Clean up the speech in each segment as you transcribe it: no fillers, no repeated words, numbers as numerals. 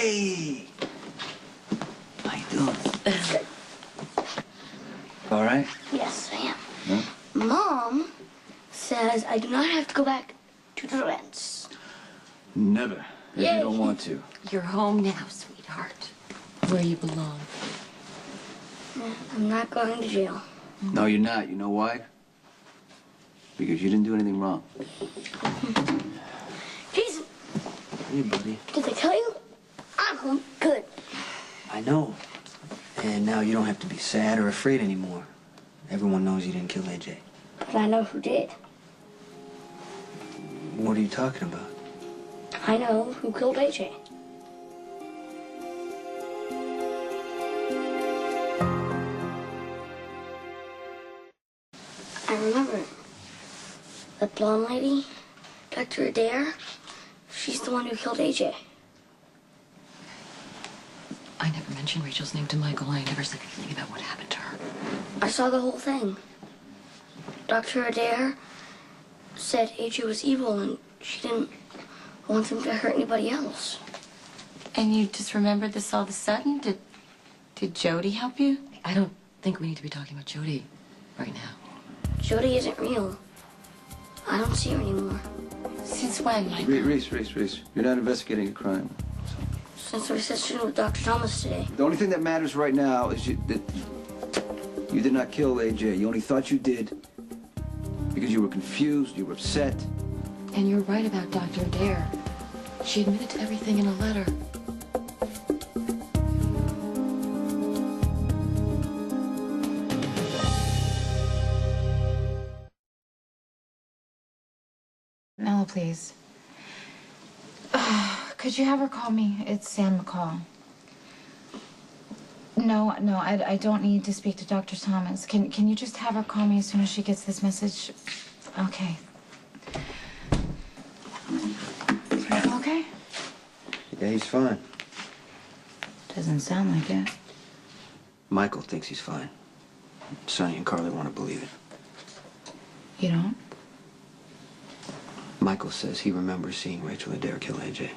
Hey! How you doing? Good. All right? Yes, I am. Huh? Mom says I do not have to go back to the ranch. Never. If you don't want to. You're home now, sweetheart. Where you belong. I'm not going to jail. No, you're not. You know why? Because you didn't do anything wrong. Jason. Hey, buddy. Did they tell you? I'm home. Good. I know. And now you don't have to be sad or afraid anymore. Everyone knows you didn't kill AJ. But I know who did. What are you talking about? I know who killed AJ. I remember. The blonde lady, Dr. Adair, she's the one who killed AJ. I never mentioned Rachel's name to Michael. I never said anything about what happened to her. I saw the whole thing. Dr. Adair said AJ was evil and she didn't want him to hurt anybody else. And you just remembered this all of a sudden? Did Jody help you? I don't think we need to be talking about Jody right now. Jody isn't real. I don't see her anymore. Since when, Michael? Reese. You're not investigating a crime. Since our session with Dr. Thomas today. The only thing that matters right now is that you did not kill AJ. You only thought you did because you were confused, you were upset. And you're right about Dr. Adair. She admitted to everything in a letter. Nella, please. Could you have her call me? It's Sam McCall. No, I don't need to speak to Dr. Thomas. Can you just have her call me as soon as she gets this message? Okay. Is Michael okay? Yeah, he's fine. Doesn't sound like it. Michael thinks he's fine. Sonny and Carly want to believe it. You don't? Michael says he remembers seeing Rachel Adair kill AJ.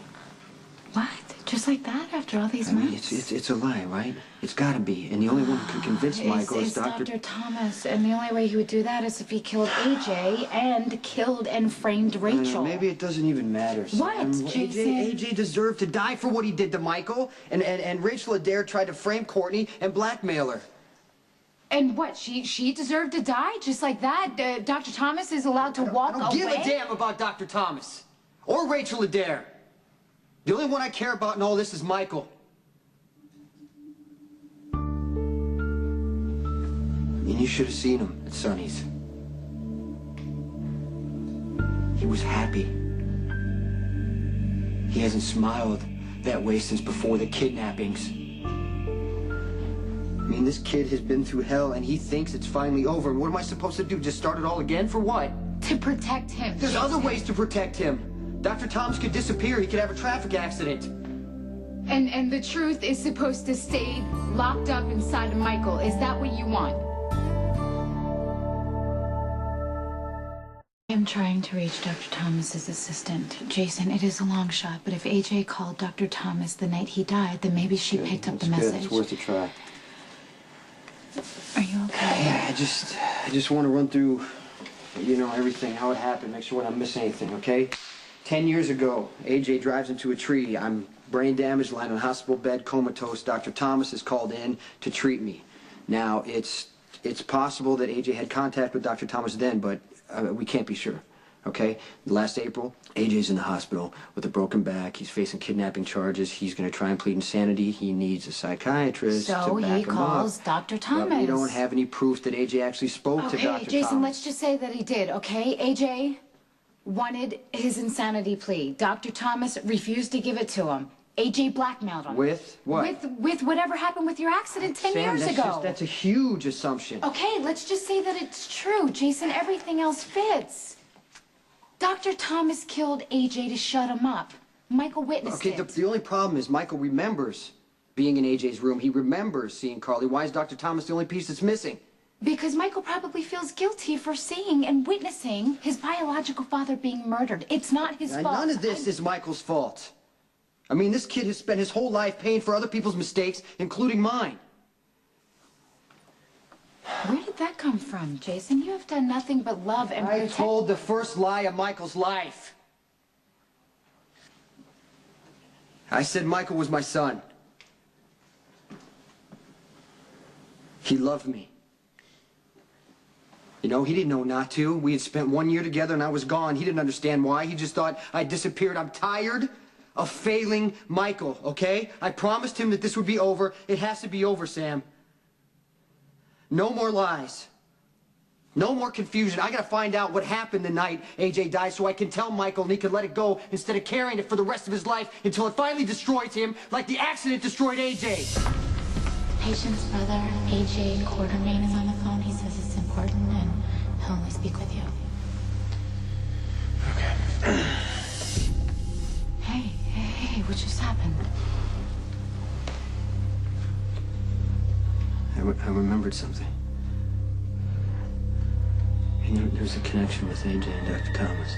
What? Just like that after all these I mean, months? it's a lie, right? It's got to be. And the only one who can convince Michael is Dr. Thomas. And the only way he would do that is if he killed AJ and killed and framed Rachel. Maybe it doesn't even matter, Sam. What, Jason? AJ deserved to die for what he did to Michael. And Rachel Adair tried to frame Courtney and blackmail her. And what, she deserved to die just like that? Dr. Thomas is allowed to walk away? I don't give a damn about Dr. Thomas or Rachel Adair. The only one I care about in all this is Michael. And you should have seen him at Sonny's. He was happy. He hasn't smiled that way since before the kidnappings. I mean, this kid has been through hell and he thinks it's finally over. And what am I supposed to do? Just start it all again? For what? To protect him. There's other ways to protect him. Dr. Thomas could disappear. He could have a traffic accident. And the truth is supposed to stay locked up inside of Michael. Is that what you want? I'm trying to reach Dr. Thomas's assistant. Jason, it is a long shot, but if AJ called Dr. Thomas the night he died, then maybe she picked up the message. It's worth a try. Are you okay? Yeah, I just want to run through, everything, how it happened, make sure we're not missing anything, okay? 10 years ago, AJ drives into a tree. I'm brain damaged, lying on a hospital bed, comatose. Dr. Thomas is called in to treat me. Now, it's possible that AJ had contact with Dr. Thomas then, but we can't be sure, okay? Last April, AJ's in the hospital with a broken back. He's facing kidnapping charges. He's going to try and plead insanity. He needs a psychiatrist to back him up. So he calls Dr. Thomas. But we don't have any proof that AJ actually spoke to Dr. Thomas. Okay, Jason, let's just say that he did, okay? AJ wanted his insanity plea. Dr. Thomas refused to give it to him. AJ blackmailed him. With what? With whatever happened with your accident 10 years ago. That's a huge assumption. Okay, let's just say that it's true. Jason, everything else fits. Dr. Thomas killed AJ to shut him up. Michael witnessed it. Okay, the only problem is Michael remembers being in AJ's room. He remembers seeing Carly. Why is Dr. Thomas the only piece that's missing? Because Michael probably feels guilty for seeing and witnessing his biological father being murdered. It's not his fault. None of this is Michael's fault. I mean, this kid has spent his whole life paying for other people's mistakes, including mine. Where did that come from, Jason? You have done nothing but love and I protect... told the first lie of Michael's life. I said Michael was my son. He loved me. You know, he didn't know not to. We had spent 1 year together and I was gone. He didn't understand why. He just thought I disappeared. I'm tired of failing Michael, okay? I promised him that this would be over. It has to be over, Sam. No more lies. No more confusion. I gotta find out what happened the night AJ died so I can tell Michael and he can let it go instead of carrying it for the rest of his life until it finally destroys him like the accident destroyed AJ. Patient's brother, AJ Quartermain, is on the phone. He says it's important and he'll only speak with you. Okay. Hey, what just happened? I remembered something. You know, there's a connection with AJ and Dr. Thomas.